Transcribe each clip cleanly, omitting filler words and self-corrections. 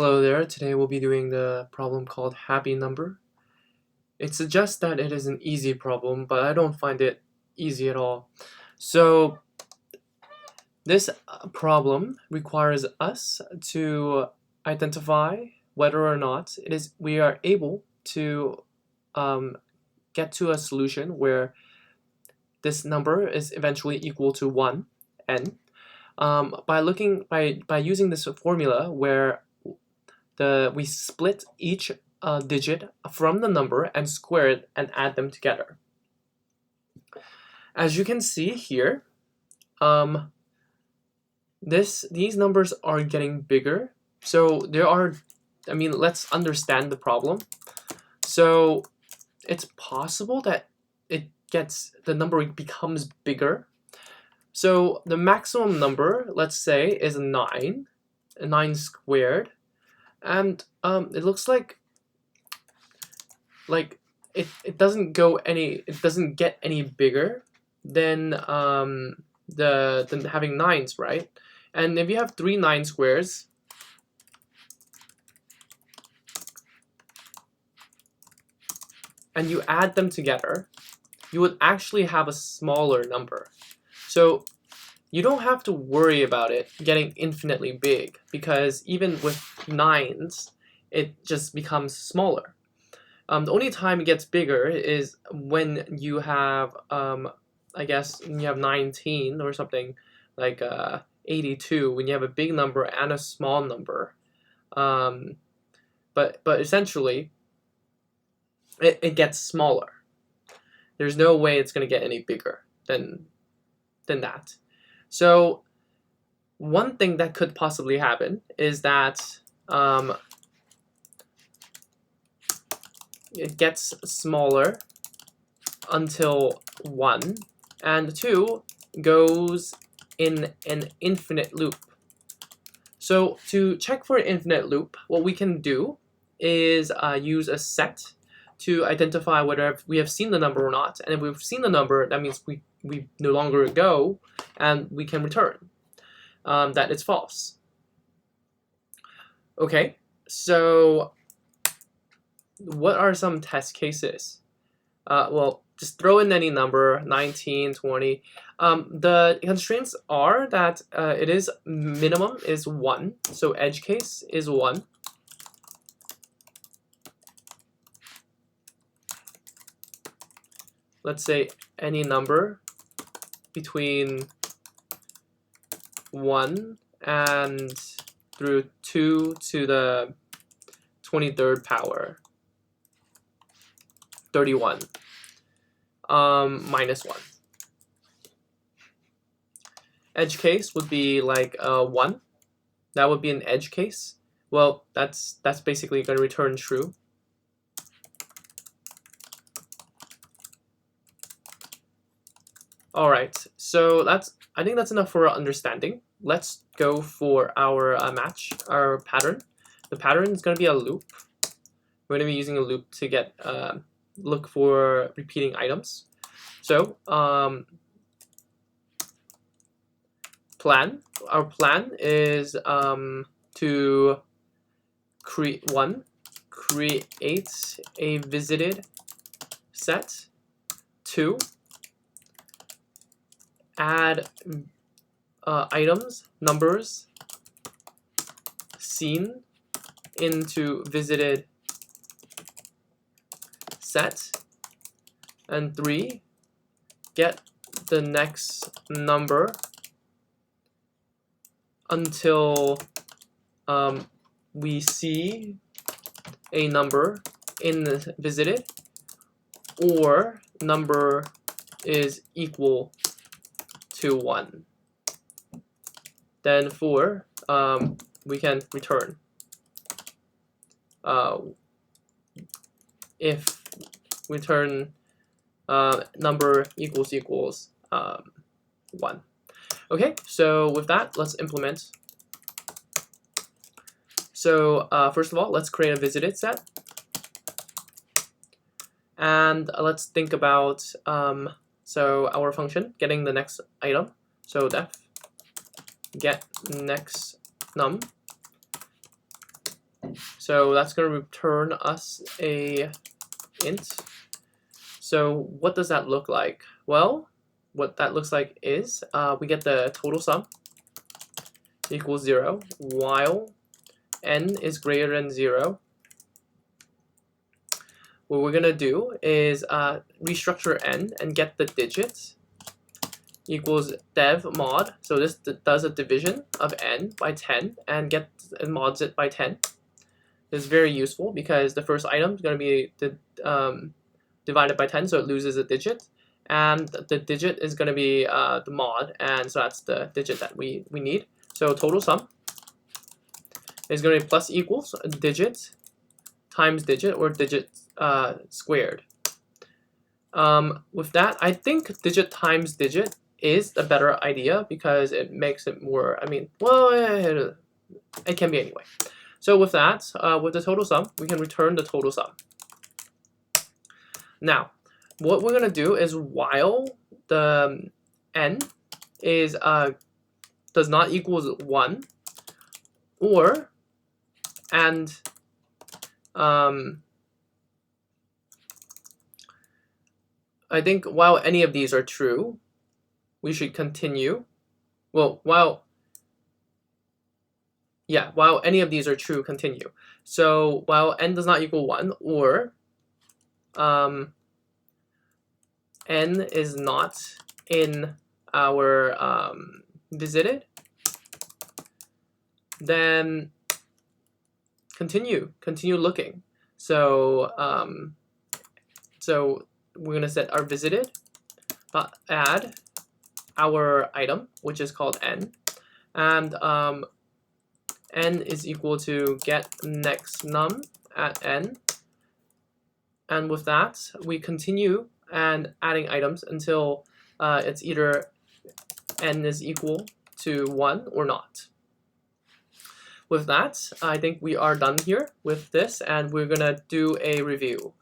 Hello there, today we'll be doing the problem called happy number. It suggests that it is an easy problem, but I don't find it easy at all. So this problem requires us to identify whether or not we are able to get to a solution where this number is eventually equal to 1, n, by using this formula where we split each digit from the number and square it and add them together. As you can see here, these numbers are getting bigger. So let's understand the problem. So it's possible that the number becomes bigger. So the maximum number, let's say, is 9 squared. And it looks like it doesn't get any bigger than having 9s, right? And if you have 3 9 squares, and you add them together, you would actually have a smaller number. So you don't have to worry about it getting infinitely big, because even with 9s, it just becomes smaller. The only time it gets bigger is when you have, I guess, when you have 19 or something like 82, when you have a big number and a small number. But essentially, it gets smaller. There's no way it's going to get any bigger than that. So one thing that could possibly happen is that it gets smaller until 1, and 2 goes in an infinite loop. So to check for an infinite loop, what we can do is use a set to identify whether we have seen the number or not. And if we've seen the number, that means we no longer go, and we can return that it's false. Okay, so what are some test cases? Well, just throw in any number, 19, 20. The constraints are that it is minimum is 1, so edge case is 1. Let's say any number between 1 and through 2 to the 23rd power, 31, minus 1. Edge case would be like 1. That would be an edge case. Well, that's basically going to return true. Alright, so I think that's enough for our understanding. Let's go for our our pattern. The pattern is going to be a loop. We're going to be using a loop to get look for repeating items. So our plan is to create a visited set. 2, add items, numbers seen into visited set. And 3, get the next number until we see a number in the visited, or number is equal to 1. Then 4, we can return if return number equals 1. Okay, so with that, let's implement. So first of all, let's create a visited set, and let's think about so our function getting the next item. So def get next num So that's going to return us a int. So what does that look like? Well, what that looks like is we get the total sum equals 0 while n is greater than 0. What we're going to do is restructure n and get the digits equals dev mod. So this does a division of n by 10 and mods it by 10. This is very useful because the first item is going to be divided by 10, so it loses a digit. And the digit is going to be the mod, and so that's the digit that we need. So total sum is going to be plus equals digit times digit, or digit squared. With that, I think digit times digit is the better idea because it makes it more, well, it can be anyway. So with that, with the total sum, we can return the total sum. Now, what we're going to do is while the n is does not equals 1, or and I think while any of these are true, we should continue. Well, while any of these are true, continue. So while n does not equal 1, or n is not in our visited, then continue looking. So so we're gonna set our visited, add our item, which is called n, and n is equal to get next num at n, and with that we continue and adding items until it's either n is equal to 1 or not. With that, I think we are done here with this, and we're gonna do a review.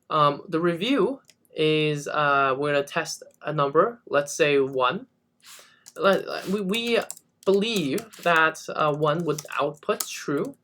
The review is we're gonna test a number, let's say 1. We believe that 1 would output true,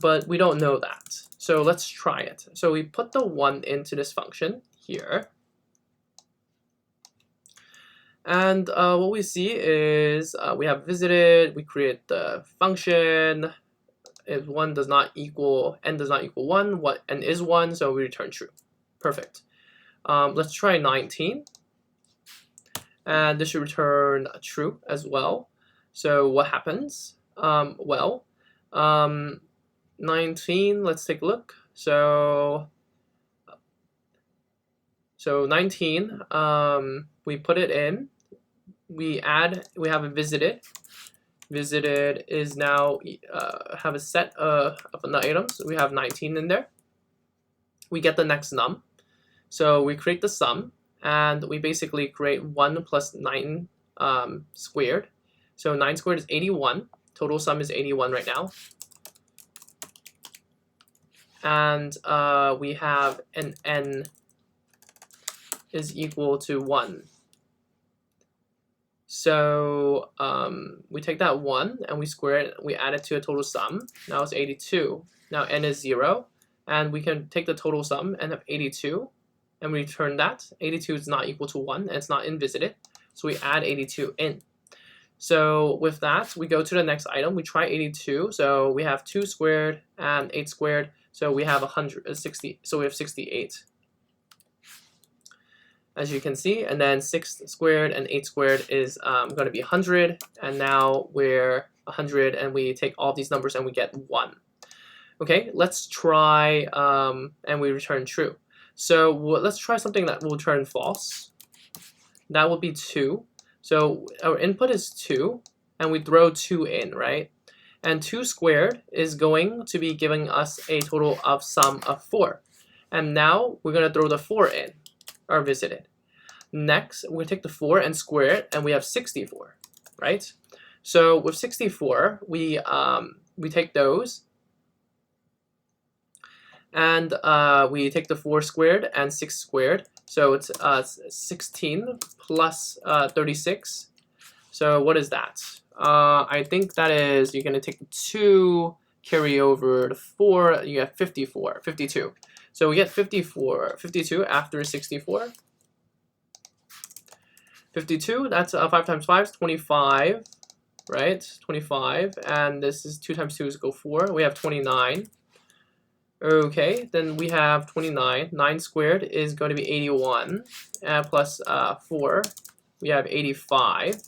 but we don't know that. So let's try it. So we put the 1 into this function here. And what we see is we have visited, we create the function. If n does not equal 1, n is 1, so we return true. Perfect. Let's try 19. And this should return true as well. So what happens? 19, let's take a look. So 19, we put it in, we have a visited. Visited is now have a set of the items. We have 19 in there. We get the next num. So we create the sum, and we basically create 1 plus 9 squared. So 9 squared is 81. Total sum is 81 right now. And we have an n is equal to 1. So we take that 1 and we square it, we add it to a total sum. Now it's 82. Now n is 0, and we can take the total sum and have 82, and we return that. 82 is not equal to 1, and it's not in visited, so we add 82 in. So with that, we go to the next item. We try 82. So we have 2 squared and 8 squared. So we have 160. So we have 68. As you can see, and then 6 squared and 8 squared is going to be 100, and now we're 100, and we take all these numbers and we get 1. Okay, let's try, and we return true. So let's try something that will return false. That would be 2. So our input is 2, and we throw 2 in, right? And 2 squared is going to be giving us a total of sum of 4. And now we're going to throw the 4 in, or visited. Next, we take the 4 and square it, and we have 64, right? So with 64, we take those, and we take the 4 squared and 6 squared. So it's 16 plus 36. So what is that? I think that is, you're going to take the 2, carry over the 4, you get 52. So we get 52 after 64. 52, that's 5 times 5 is 25, right? 25, and this is 2 times 2 is go 4. We have 29. Okay, then we have 29. 9 squared is going to be 81, plus 4. We have 85.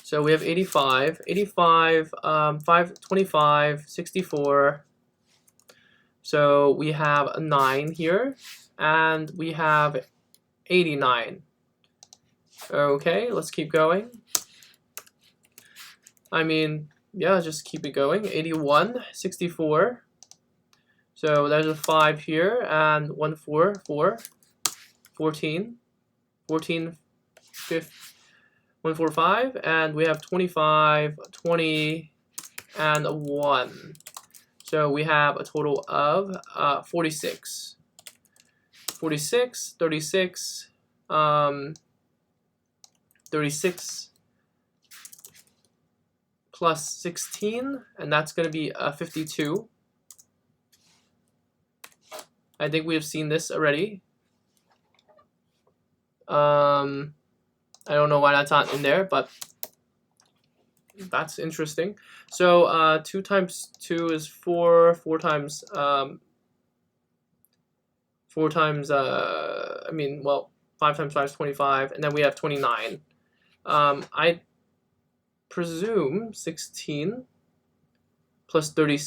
So we have 85, 25, 64. So we have a 9 here, and we have 89. Okay, let's keep going. I mean, yeah, just keep it going. 81, 64. So there's a 5 here, and 1, 4, 4. 14, 14, 15. 145, and we have 25, 20, and 1. So we have a total of 46. 46, 36, 36 plus 16, and that's going to be 52. I think we have seen this already. I don't know why that's not in there, but that's interesting. So 2 times 2 is 4. 4 times 5 times 5 is 25, and then we have 29. I presume 16 plus 30,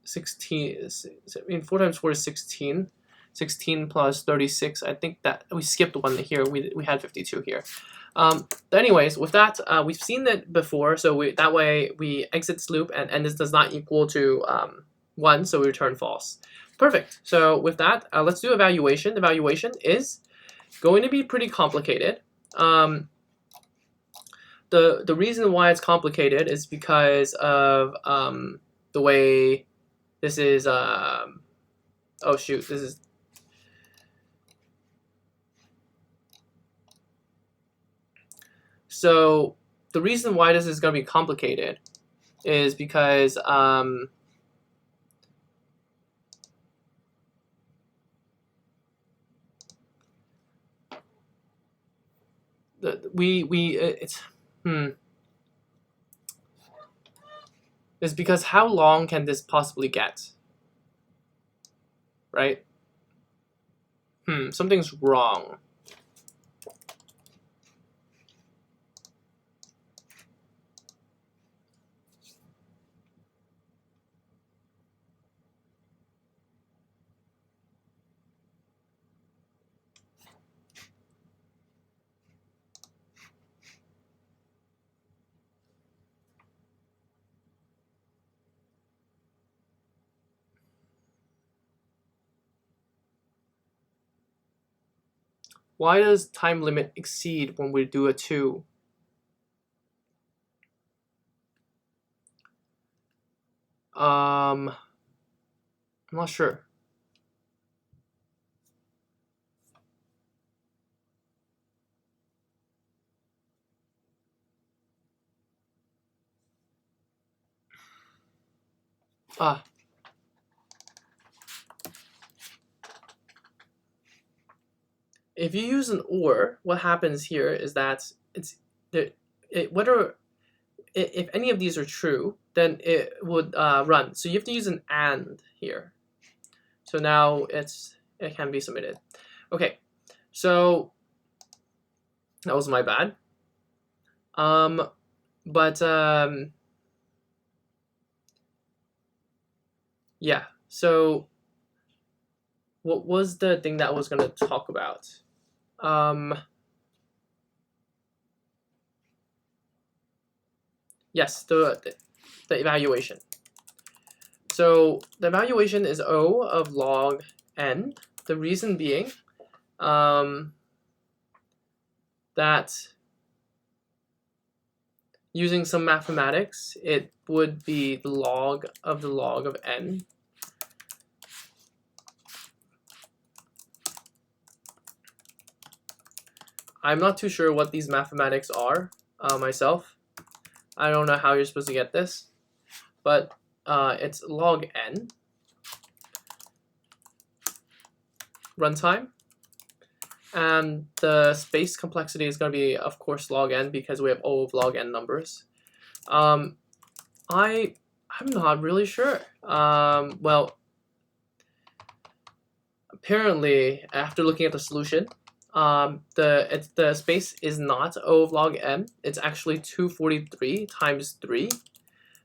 16, 4 times 4 is 16. 16 plus 36, I think that we skipped one here. We had 52 here. But anyways, with that, we've seen it before, so that way we exit this loop, and this does not equal to 1, so we return false. Perfect. So with that, let's do evaluation. Evaluation is going to be pretty complicated. The reason why it's complicated is because of the way this is. Oh shoot, this is. So the reason why this is going to be complicated is because it's because how long can this possibly get, right? Something's wrong. Why does time limit exceed when we do a 2? I'm not sure. If you use an or, what happens here is that whether if any of these are true, then it would run. So you have to use an and here. So now it can be submitted. Okay, so that was my bad. Yeah. So what was the thing that I was going to talk about? Yes, the evaluation. So the evaluation is O of log n. The reason being that using some mathematics, it would be the log of n. I'm not too sure what these mathematics are myself. I don't know how you're supposed to get this, but it's log n runtime, and the space complexity is going to be, of course, log n because we have O of log n numbers. I'm not really sure. Well, apparently, after looking at the solution, the space is not O of log n. It's actually 243 times 3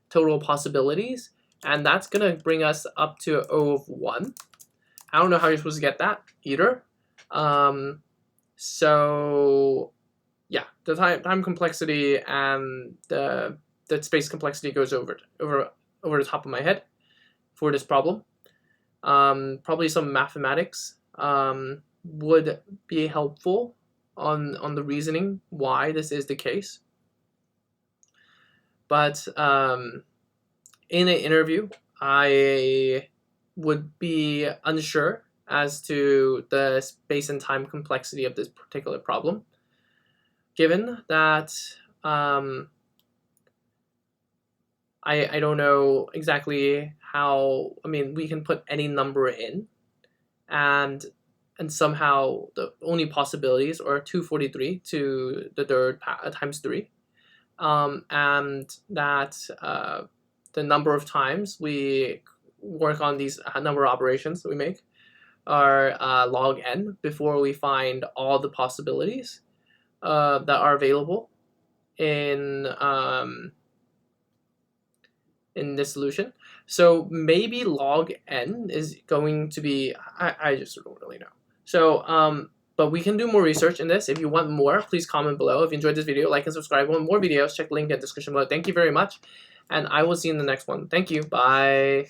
total possibilities, and that's gonna bring us up to O of 1. I don't know how you're supposed to get that either. So yeah, the time complexity and the space complexity goes over the top of my head for this problem. Probably some mathematics would be helpful on the reasoning why this is the case. But in an interview, I would be unsure as to the space and time complexity of this particular problem, given that I don't know exactly how. I mean, we can put any number in, and somehow the only possibilities are 243 to the third times 3, and that the number of times we work on these number of operations that we make are log n before we find all the possibilities that are available in this solution. So maybe log n is going to be, I just don't really know. So but we can do more research in this. If you want more, please comment below. If you enjoyed this video, like and subscribe. Want more videos, check the link in the description below. Thank you very much, and I will see you in the next one. Thank you. Bye.